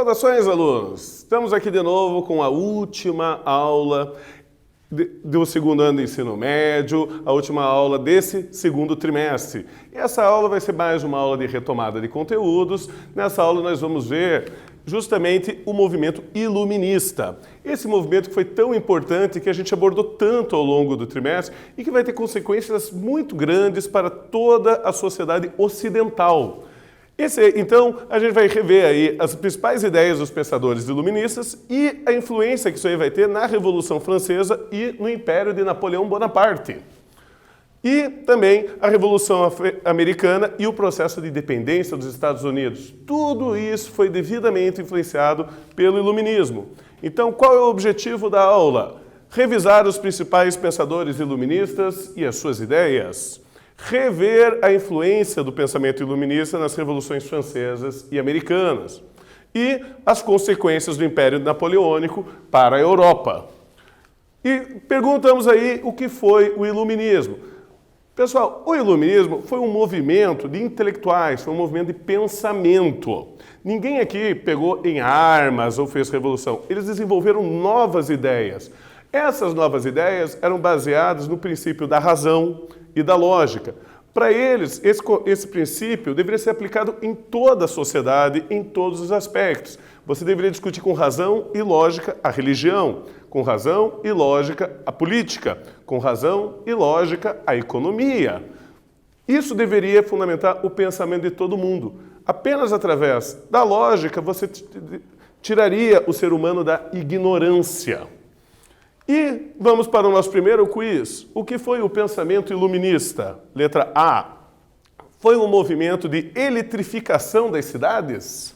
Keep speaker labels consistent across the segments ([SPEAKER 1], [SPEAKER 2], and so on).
[SPEAKER 1] Saudações, alunos! Estamos aqui de novo com a última aula do segundo ano do ensino médio, a última aula desse segundo trimestre. E essa aula vai ser mais uma aula de retomada de conteúdos. Nessa aula nós vamos ver justamente o movimento iluminista. Esse movimento que foi tão importante, que a gente abordou tanto ao longo do trimestre e que vai ter consequências muito grandes para toda a sociedade ocidental. Então, a gente vai rever aí as principais ideias dos pensadores iluministas e a influência que isso aí vai ter na Revolução Francesa e no Império de Napoleão Bonaparte. E também a Revolução Americana e o processo de independência dos Estados Unidos. Tudo isso foi devidamente influenciado pelo iluminismo. Então, qual é o objetivo da aula? Revisar os principais pensadores iluministas e as suas ideias. Rever a influência do pensamento iluminista nas revoluções francesas e americanas e as consequências do Império Napoleônico para a Europa. E perguntamos aí o que foi o iluminismo. Pessoal, o iluminismo foi um movimento de intelectuais, foi um movimento de pensamento. Ninguém aqui pegou em armas ou fez revolução. Eles desenvolveram novas ideias. Essas novas ideias eram baseadas no princípio da razão e da lógica. Para eles, esse princípio deveria ser aplicado em toda a sociedade, em todos os aspectos. Você deveria discutir com razão e lógica a religião, com razão e lógica a política, com razão e lógica a economia. Isso deveria fundamentar o pensamento de todo mundo. Apenas através da lógica você tiraria o ser humano da ignorância. E vamos para o nosso primeiro quiz. O que foi o pensamento iluminista? Letra A. Foi um movimento de eletrificação das cidades?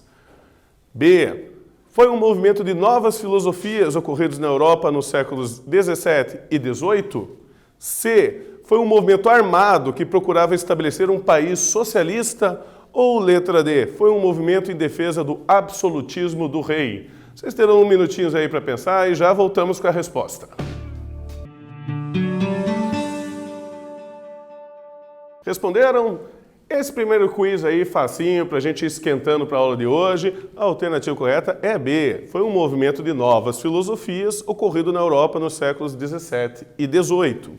[SPEAKER 1] B. Foi um movimento de novas filosofias ocorridos na Europa nos séculos 17 e 18? C. Foi um movimento armado que procurava estabelecer um país socialista? Ou letra D. Foi um movimento em defesa do absolutismo do rei? Vocês terão uns minutinhos aí para pensar e já voltamos com a resposta. Responderam? Esse primeiro quiz aí, facinho, para a gente ir esquentando para a aula de hoje, a alternativa correta é B. Foi um movimento de novas filosofias ocorrido na Europa nos séculos 17 e 18.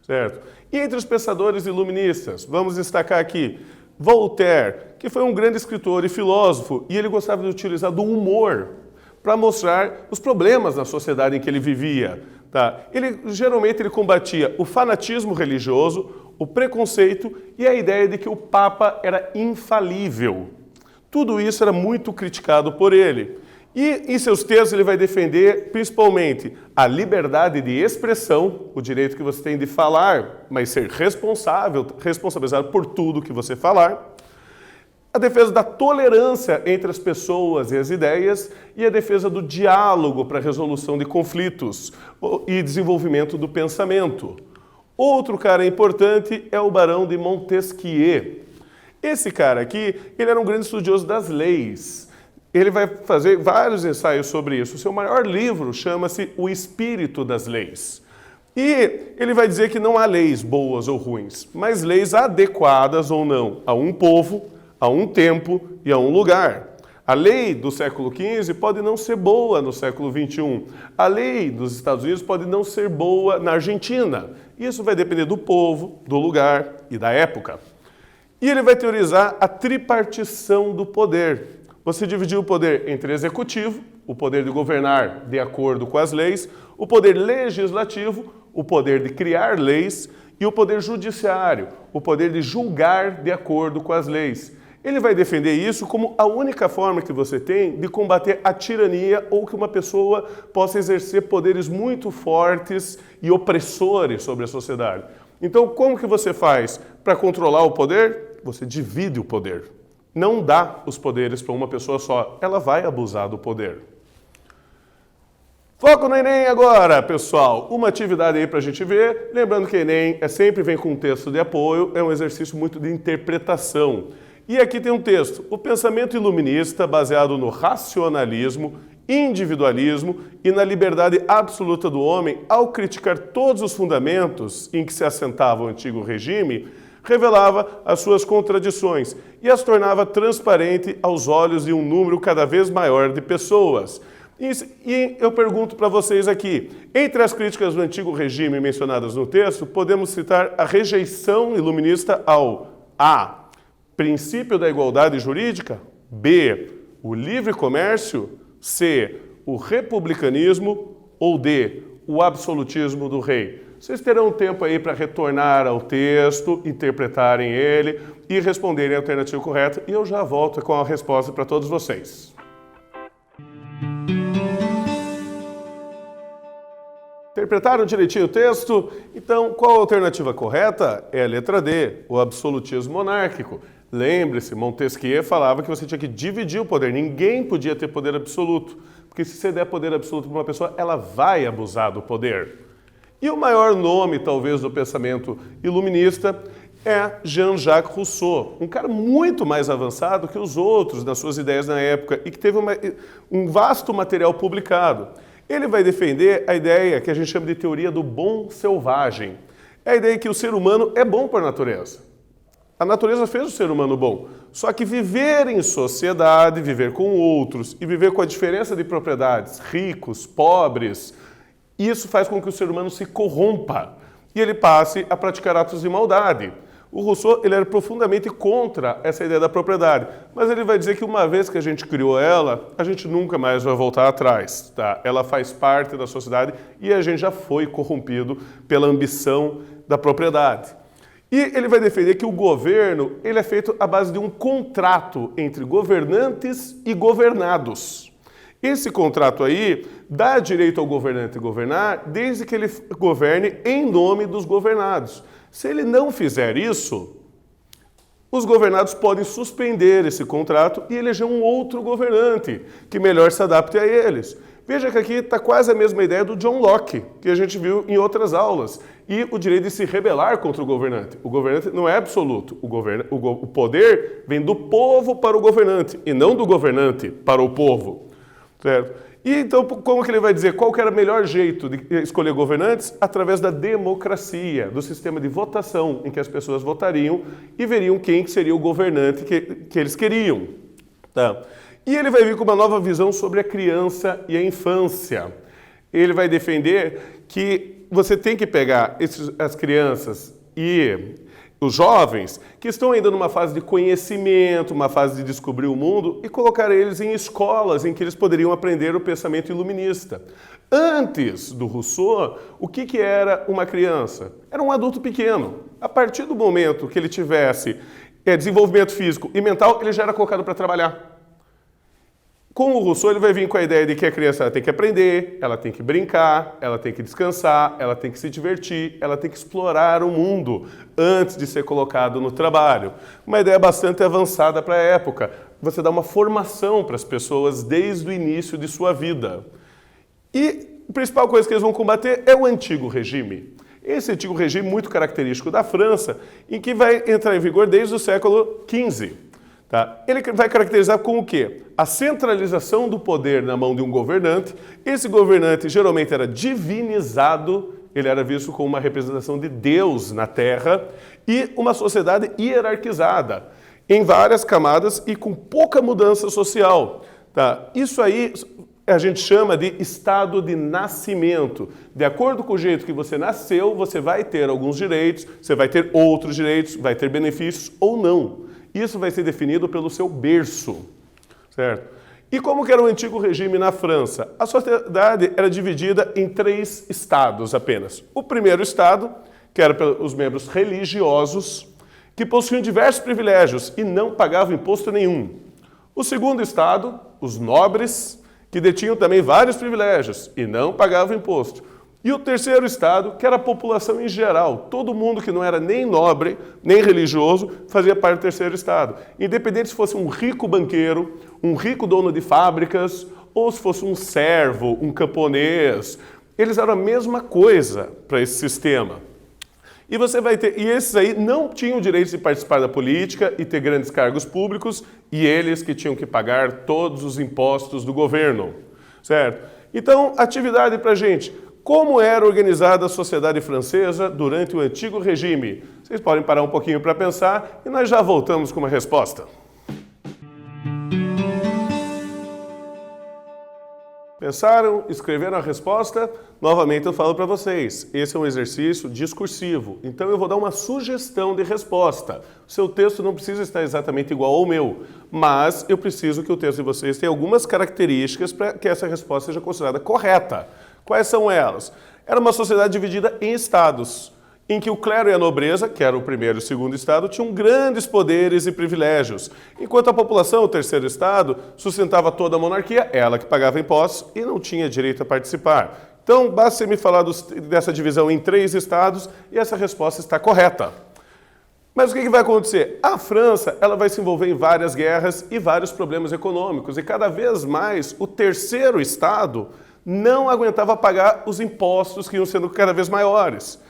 [SPEAKER 1] Certo? E entre os pensadores iluministas, vamos destacar aqui Voltaire, que foi um grande escritor e filósofo, e ele gostava de utilizar do humor para mostrar os problemas na sociedade em que ele vivia. Tá? Geralmente ele combatia o fanatismo religioso, o preconceito e a ideia de que o Papa era infalível. Tudo isso era muito criticado por ele. E em seus textos ele vai defender principalmente a liberdade de expressão, o direito que você tem de falar, mas ser responsabilizado por tudo que você falar, a defesa da tolerância entre as pessoas e as ideias e a defesa do diálogo para a resolução de conflitos e desenvolvimento do pensamento. Outro cara importante é o Barão de Montesquieu. Esse cara aqui, ele era um grande estudioso das leis. Ele vai fazer vários ensaios sobre isso. O seu maior livro chama-se O Espírito das Leis. E ele vai dizer que não há leis boas ou ruins, mas leis adequadas ou não a um povo, a um tempo e a um lugar. A lei do século XV pode não ser boa no século XXI. A lei dos Estados Unidos pode não ser boa na Argentina. Isso vai depender do povo, do lugar e da época. E ele vai teorizar a tripartição do poder. Você dividiu o poder entre executivo, o poder de governar de acordo com as leis, o poder legislativo, o poder de criar leis e o poder judiciário, o poder de julgar de acordo com as leis. Ele vai defender isso como a única forma que você tem de combater a tirania ou que uma pessoa possa exercer poderes muito fortes e opressores sobre a sociedade. Então, como que você faz para controlar o poder? Você divide o poder. Não dá os poderes para uma pessoa só. Ela vai abusar do poder. Foco no Enem agora, pessoal. Uma atividade aí para a gente ver. Lembrando que Enem sempre vem com um texto de apoio. É um exercício muito de interpretação. E aqui tem um texto. O pensamento iluminista, baseado no racionalismo, individualismo e na liberdade absoluta do homem, ao criticar todos os fundamentos em que se assentava o antigo regime, revelava as suas contradições e as tornava transparente aos olhos de um número cada vez maior de pessoas. E eu pergunto para vocês aqui, entre as críticas do antigo regime mencionadas no texto, podemos citar a rejeição iluminista ao A. Princípio da igualdade jurídica, B. O livre comércio, C. O republicanismo ou D. O absolutismo do rei. Vocês terão tempo aí para retornar ao texto, interpretarem ele e responderem a alternativa correta e eu já volto com a resposta para todos vocês. Interpretaram direitinho o texto? Então, qual a alternativa correta? É a letra D, o absolutismo monárquico. Lembre-se, Montesquieu falava que você tinha que dividir o poder, ninguém podia ter poder absoluto, porque se você der poder absoluto para uma pessoa, ela vai abusar do poder. E o maior nome, talvez, do pensamento iluminista é Jean-Jacques Rousseau, um cara muito mais avançado que os outros nas suas ideias na época e que teve um vasto material publicado. Ele vai defender a ideia que a gente chama de teoria do bom selvagem. É a ideia que o ser humano é bom por natureza. A natureza fez o ser humano bom. Só que viver em sociedade, viver com outros e viver com a diferença de propriedades, ricos, pobres, isso faz com que o ser humano se corrompa e ele passe a praticar atos de maldade. O Rousseau ele era profundamente contra essa ideia da propriedade, mas ele vai dizer que uma vez que a gente criou ela, a gente nunca mais vai voltar atrás. Tá? Ela faz parte da sociedade e a gente já foi corrompido pela ambição da propriedade. E ele vai defender que o governo ele é feito à base de um contrato entre governantes e governados. Esse contrato aí dá direito ao governante governar desde que ele governe em nome dos governados. Se ele não fizer isso, os governados podem suspender esse contrato e eleger um outro governante que melhor se adapte a eles. Veja que aqui está quase a mesma ideia do John Locke, que a gente viu em outras aulas. E o direito de se rebelar contra o governante. O governante não é absoluto. O poder vem do povo para o governante e não do governante para o povo. Certo? E então, como que ele vai dizer qual que era o melhor jeito de escolher governantes? Através da democracia, do sistema de votação, em que as pessoas votariam e veriam quem seria o governante que eles queriam. Tá? E ele vai vir com uma nova visão sobre a criança e a infância. Ele vai defender que você tem que pegar as crianças e os jovens que estão ainda numa fase de conhecimento, uma fase de descobrir o mundo e colocar eles em escolas em que eles poderiam aprender o pensamento iluminista. Antes do Rousseau, o que era uma criança? Era um adulto pequeno. A partir do momento que ele tivesse desenvolvimento físico e mental, ele já era colocado para trabalhar. Com o Rousseau, ele vai vir com a ideia de que a criança tem que aprender, ela tem que brincar, ela tem que descansar, ela tem que se divertir, ela tem que explorar o mundo antes de ser colocado no trabalho. Uma ideia bastante avançada para a época. Você dá uma formação para as pessoas desde o início de sua vida. E a principal coisa que eles vão combater é o antigo regime. Esse antigo regime muito característico da França, em que vai entrar em vigor desde o século XV. Tá? Ele vai caracterizar com o quê? A centralização do poder na mão de um governante. Esse governante geralmente era divinizado, ele era visto como uma representação de Deus na Terra e uma sociedade hierarquizada, em várias camadas e com pouca mudança social. Tá? Isso aí a gente chama de estado de nascimento. De acordo com o jeito que você nasceu, você vai ter alguns direitos, você vai ter outros direitos, vai ter benefícios ou não. Isso vai ser definido pelo seu berço, certo? E como que era o antigo regime na França? A sociedade era dividida em 3 estados apenas. O primeiro estado, que era pelos membros religiosos, que possuíam diversos privilégios e não pagavam imposto nenhum. O segundo estado, os nobres, que detinham também vários privilégios e não pagavam imposto. E o terceiro estado, que era a população em geral. Todo mundo que não era nem nobre, nem religioso, fazia parte do terceiro estado. Independente se fosse um rico banqueiro, um rico dono de fábricas, ou se fosse um servo, um camponês, eles eram a mesma coisa para esse sistema. E você vai ter, e esses aí não tinham o direito de participar da política e ter grandes cargos públicos, e eles que tinham que pagar todos os impostos do governo, certo? Então, atividade para a gente. como era organizada a sociedade francesa durante o antigo regime? Vocês podem parar um pouquinho para pensar e nós já voltamos com uma resposta. Pensaram? Escreveram a resposta? Novamente eu falo para vocês, esse é um exercício discursivo, então eu vou dar uma sugestão de resposta. O seu texto não precisa estar exatamente igual ao meu, mas eu preciso que o texto de vocês tenha algumas características para que essa resposta seja considerada correta. Quais são elas? Era uma sociedade dividida em estados, em que o clero e a nobreza, que era o primeiro e o segundo estado, tinham grandes poderes e privilégios, enquanto a população, o terceiro estado, sustentava toda a monarquia, ela que pagava impostos e não tinha direito a participar. Então, basta você me falar dessa divisão em 3 estados e essa resposta está correta. Mas o que vai acontecer? A França ela vai se envolver em várias guerras e vários problemas econômicos, e cada vez mais o terceiro estado não aguentava pagar os impostos que iam sendo cada vez maiores.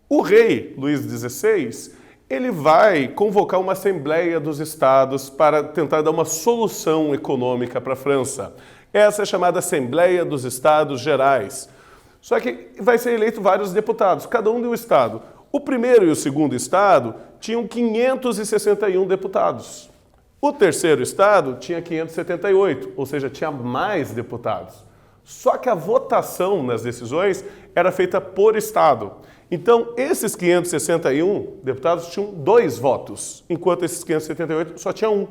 [SPEAKER 1] O rei, Luís XVI, ele vai convocar uma Assembleia dos Estados para tentar dar uma solução econômica para a França. Essa é chamada Assembleia dos Estados Gerais. Só que vai ser eleito vários deputados, cada um de um estado. O primeiro e o segundo estado tinham 561 deputados. O terceiro estado tinha 578, ou seja, tinha mais deputados. Só que a votação nas decisões era feita por estado. Então, esses 561 deputados tinham 2 votos, enquanto esses 578 só tinha 1.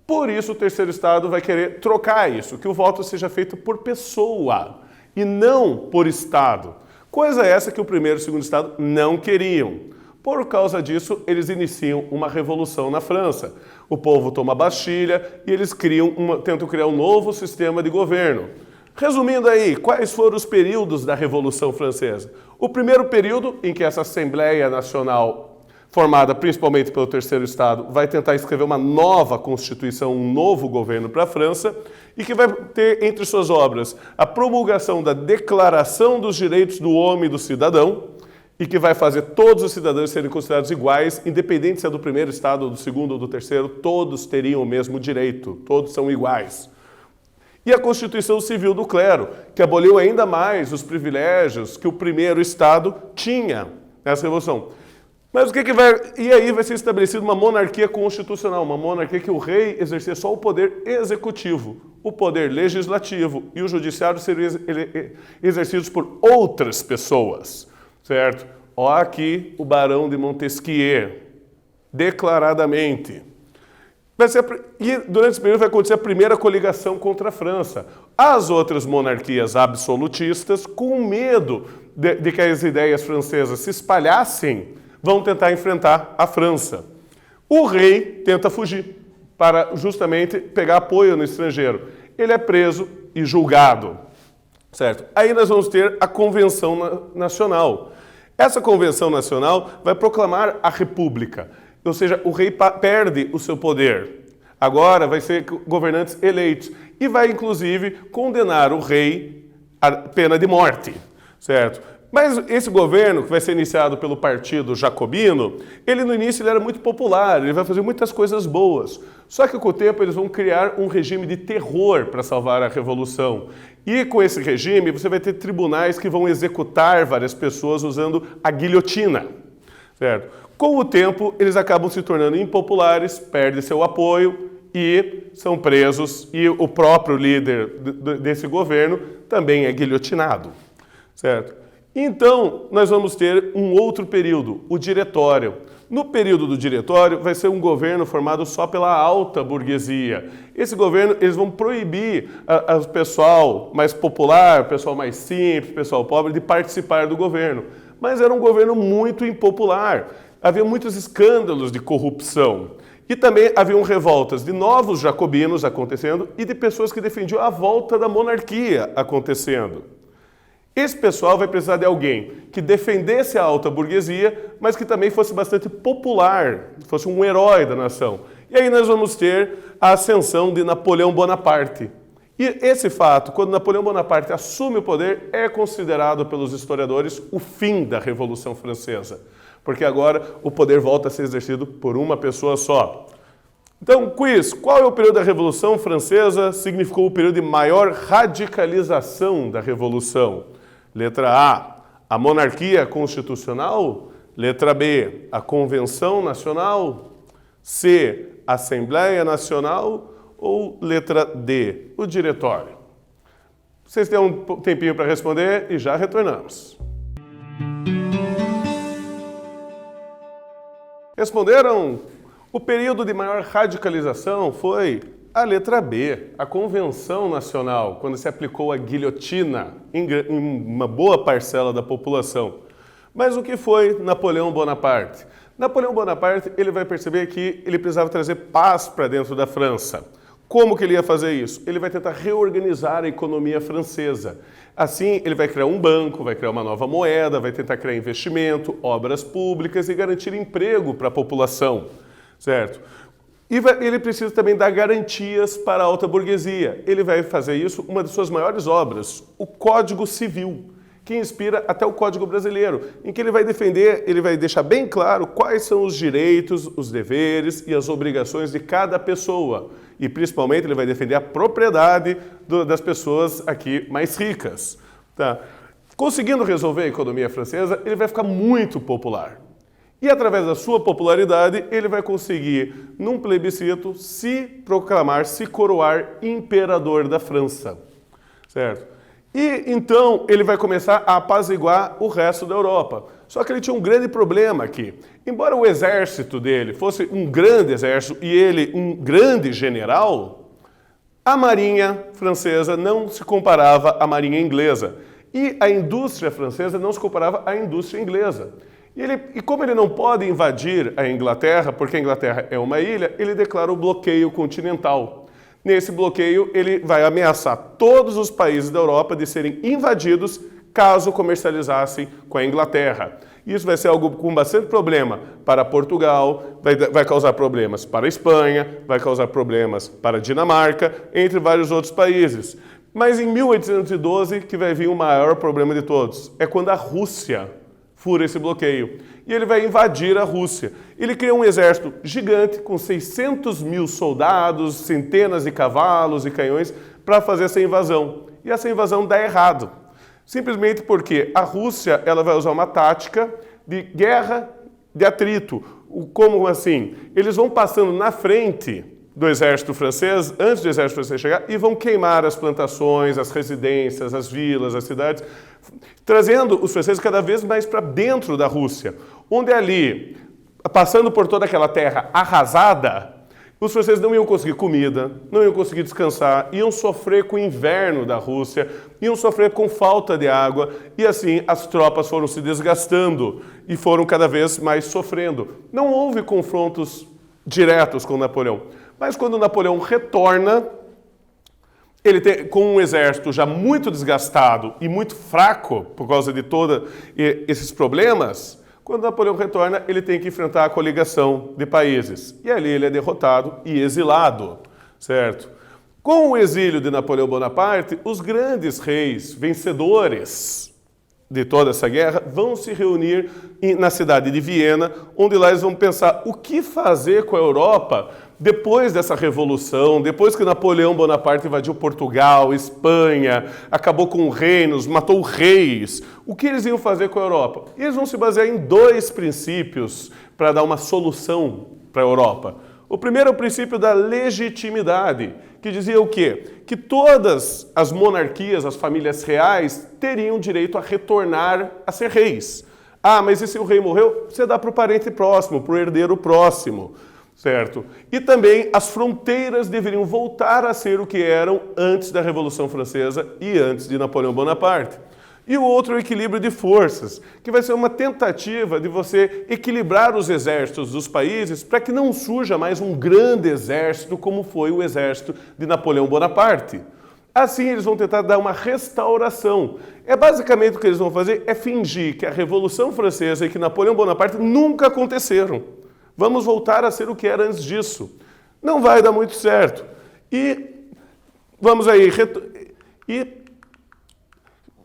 [SPEAKER 1] Por isso, o terceiro estado vai querer trocar isso, que o voto seja feito por pessoa e não por estado. Coisa essa que o primeiro e o segundo estado não queriam. Por causa disso, eles iniciam uma revolução na França. O povo toma a Bastilha e eles tentam criar um novo sistema de governo. Resumindo aí, quais foram os períodos da Revolução Francesa? O primeiro período, em que essa Assembleia Nacional, formada principalmente pelo terceiro estado, vai tentar escrever uma nova Constituição, um novo governo para a França, e que vai ter entre suas obras a promulgação da Declaração dos Direitos do Homem e do Cidadão, e que vai fazer todos os cidadãos serem considerados iguais, independente se é do primeiro estado, ou do segundo ou do terceiro, todos teriam o mesmo direito, todos são iguais. E a Constituição Civil do Clero, que aboliu ainda mais os privilégios que o primeiro Estado tinha nessa Revolução. Mas o que vai... E aí vai ser estabelecida uma monarquia constitucional, uma monarquia que o rei exercia só o poder executivo, o poder legislativo e o judiciário seriam exercidos por outras pessoas, certo? Ó aqui o Barão de Montesquieu, declaradamente. E durante esse período vai acontecer a primeira coligação contra a França. As outras monarquias absolutistas, com medo de que as ideias francesas se espalhassem, vão tentar enfrentar a França. O rei tenta fugir para justamente pegar apoio no estrangeiro. Ele é preso e julgado, certo? Aí nós vamos ter a Convenção Nacional. Essa Convenção Nacional vai proclamar a República. Ou seja, o rei perde o seu poder. Agora vai ser governantes eleitos. E vai, inclusive, condenar o rei à pena de morte, certo? Mas esse governo, que vai ser iniciado pelo Partido Jacobino, ele no início ele era muito popular, ele vai fazer muitas coisas boas. Só que com o tempo eles vão criar um regime de terror para salvar a Revolução. E com esse regime você vai ter tribunais que vão executar várias pessoas usando a guilhotina, certo? Com o tempo, eles acabam se tornando impopulares, perdem seu apoio e são presos. E o próprio líder desse governo também é guilhotinado, certo? Então, nós vamos ter um outro período, o Diretório. No período do Diretório, vai ser um governo formado só pela alta burguesia. Esse governo, eles vão proibir o pessoal mais popular, o pessoal mais simples, o pessoal pobre, de participar do governo. Mas era um governo muito impopular. Havia muitos escândalos de corrupção. E também haviam revoltas de novos jacobinos acontecendo e de pessoas que defendiam a volta da monarquia acontecendo. Esse pessoal vai precisar de alguém que defendesse a alta burguesia, mas que também fosse bastante popular, fosse um herói da nação. E aí nós vamos ter a ascensão de Napoleão Bonaparte. E esse fato, quando Napoleão Bonaparte assume o poder, é considerado pelos historiadores o fim da Revolução Francesa. Porque agora o poder volta a ser exercido por uma pessoa só. Então, quiz, qual é o período da Revolução Francesa? Significou o período de maior radicalização da Revolução. Letra A monarquia constitucional? Letra B, a Convenção Nacional? C, a Assembleia Nacional? Ou letra D, o Diretório? Vocês têm um tempinho para responder e já retornamos. Responderam? O período de maior radicalização foi a letra B, a Convenção Nacional, quando se aplicou a guilhotina em uma boa parcela da população. Mas o que foi Napoleão Bonaparte? Napoleão Bonaparte, ele vai perceber que ele precisava trazer paz para dentro da França. Como que ele ia fazer isso? Ele vai tentar reorganizar a economia francesa. Assim, ele vai criar um banco, vai criar uma nova moeda, vai tentar criar investimento, obras públicas e garantir emprego para a população, certo? E ele precisa também dar garantias para a alta burguesia. Ele vai fazer isso, uma de suas maiores obras, o Código Civil, que inspira até o Código Brasileiro, em que ele vai defender, ele vai deixar bem claro quais são os direitos, os deveres e as obrigações de cada pessoa. E principalmente ele vai defender a propriedade das pessoas aqui mais ricas. Tá? Conseguindo resolver a economia francesa, ele vai ficar muito popular. E através da sua popularidade, ele vai conseguir, num plebiscito, se proclamar, se coroar imperador da França. Certo? E então ele vai começar a apaziguar o resto da Europa. Só que ele tinha um grande problema aqui. Embora o exército dele fosse um grande exército e ele um grande general, a marinha francesa não se comparava à marinha inglesa. E a indústria francesa não se comparava à indústria inglesa. E como ele não pode invadir a Inglaterra, porque a Inglaterra é uma ilha, ele declara o bloqueio continental. Nesse bloqueio, ele vai ameaçar todos os países da Europa de serem invadidos caso comercializassem com a Inglaterra. Isso vai ser algo com bastante problema para Portugal, vai causar problemas para a Espanha, vai causar problemas para a Dinamarca, entre vários outros países. Mas em 1812 que vai vir o maior problema de todos, é quando a Rússia fura esse bloqueio. E ele vai invadir a Rússia. Ele cria um exército gigante com 600 mil soldados, centenas de cavalos e canhões para fazer essa invasão. E essa invasão dá errado. Simplesmente porque a Rússia ela vai usar uma tática de guerra de atrito. Como assim? Eles vão passando na frente do exército francês, antes do exército francês chegar, e vão queimar as plantações, as residências, as vilas, as cidades, trazendo os franceses cada vez mais para dentro da Rússia, onde ali, passando por toda aquela terra arrasada, os franceses não iam conseguir comida, não iam conseguir descansar, iam sofrer com o inverno da Rússia, iam sofrer com falta de água, e assim as tropas foram se desgastando e foram cada vez mais sofrendo. Não houve confrontos diretos com Napoleão. Mas quando Napoleão retorna, ele com um exército já muito desgastado e muito fraco por causa de todos esses problemas, quando Napoleão retorna, ele tem que enfrentar a coligação de países. E ali ele é derrotado e exilado, certo? Com o exílio de Napoleão Bonaparte, os grandes reis vencedores de toda essa guerra vão se reunir na cidade de Viena, onde lá eles vão pensar o que fazer com a Europa depois dessa revolução, depois que Napoleão Bonaparte invadiu Portugal, Espanha, acabou com reinos, matou reis. O que eles iam fazer com a Europa? E eles vão se basear em dois princípios para dar uma solução para a Europa. O primeiro é o princípio da legitimidade, que dizia o quê? Que todas as monarquias, as famílias reais, teriam direito a retornar a ser reis. Ah, mas e se o rei morreu? Você dá para o parente próximo, para o herdeiro próximo, certo? E também as fronteiras deveriam voltar a ser o que eram antes da Revolução Francesa e antes de Napoleão Bonaparte. E o outro é o equilíbrio de forças, que vai ser uma tentativa de você equilibrar os exércitos dos países para que não surja mais um grande exército como foi o exército de Napoleão Bonaparte. Assim eles vão tentar dar uma restauração. Basicamente o que eles vão fazer é fingir que a Revolução Francesa e que Napoleão Bonaparte nunca aconteceram. Vamos voltar a ser o que era antes disso. Não vai dar muito certo. E vamos aí...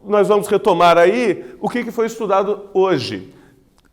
[SPEAKER 1] Nós vamos retomar aí o que foi estudado hoje.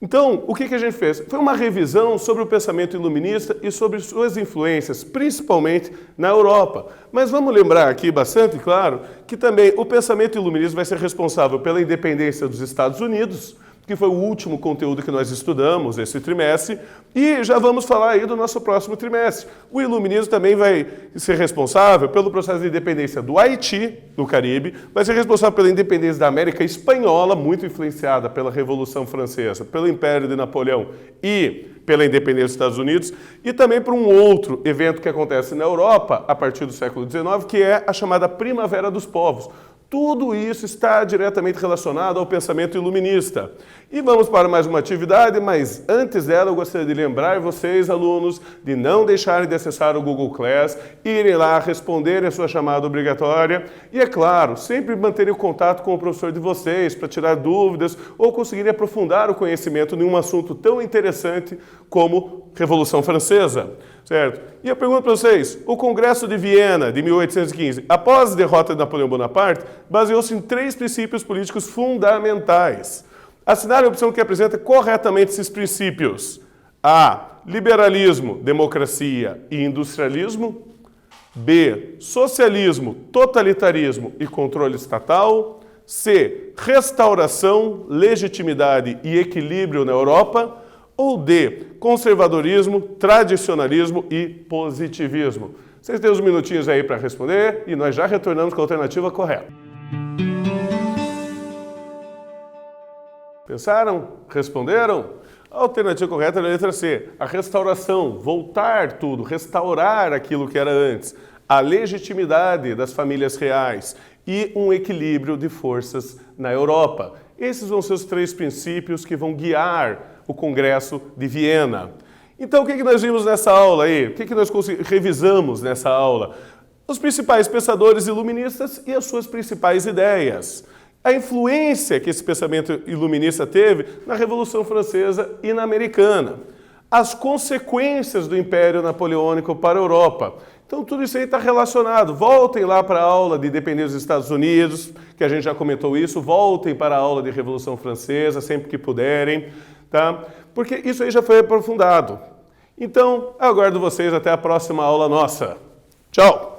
[SPEAKER 1] Então, o que a gente fez? Foi uma revisão sobre o pensamento iluminista e sobre suas influências, principalmente na Europa. Mas vamos lembrar aqui bastante claro que também o pensamento iluminista vai ser responsável pela independência dos Estados Unidos, que foi o último conteúdo que nós estudamos esse trimestre, e já vamos falar aí do nosso próximo trimestre. O iluminismo também vai ser responsável pelo processo de independência do Haiti, no Caribe, vai ser responsável pela independência da América Espanhola, muito influenciada pela Revolução Francesa, pelo Império de Napoleão e pela independência dos Estados Unidos, e também por um outro evento que acontece na Europa a partir do século XIX, que é a chamada Primavera dos Povos. Tudo isso está diretamente relacionado ao pensamento iluminista. E vamos para mais uma atividade, mas antes dela eu gostaria de lembrar vocês, alunos, de não deixarem de acessar o Google Class, irem lá, responderem a sua chamada obrigatória e, é claro, sempre manterem o contato com o professor de vocês para tirar dúvidas ou conseguirem aprofundar o conhecimento em um assunto tão interessante como Revolução Francesa. Certo? E eu pergunto para vocês, o Congresso de Viena, de 1815, após a derrota de Napoleão Bonaparte, baseou-se em 3 princípios políticos fundamentais. Assinale a opção que apresenta corretamente esses princípios. A. Liberalismo, democracia e industrialismo. B. Socialismo, totalitarismo e controle estatal. C. Restauração, legitimidade e equilíbrio na Europa. Ou D, conservadorismo, tradicionalismo e positivismo. Vocês têm uns minutinhos aí para responder e nós já retornamos com a alternativa correta. Pensaram? Responderam? A alternativa correta é a letra C, a restauração, voltar tudo, restaurar aquilo que era antes, a legitimidade das famílias reais e um equilíbrio de forças na Europa. Esses vão ser os 3 princípios que vão guiar o Congresso de Viena. Então, o que nós vimos nessa aula aí? O que nós revisamos nessa aula? Os principais pensadores iluministas e as suas principais ideias. A influência que esse pensamento iluminista teve na Revolução Francesa e na Americana. As consequências do Império Napoleônico para a Europa. Então, tudo isso aí está relacionado. Voltem lá para a aula de independência dos Estados Unidos, que a gente já comentou isso. Voltem para a aula de Revolução Francesa, sempre que puderem. Tá? Porque isso aí já foi aprofundado. Então, aguardo vocês até a próxima aula nossa. Tchau!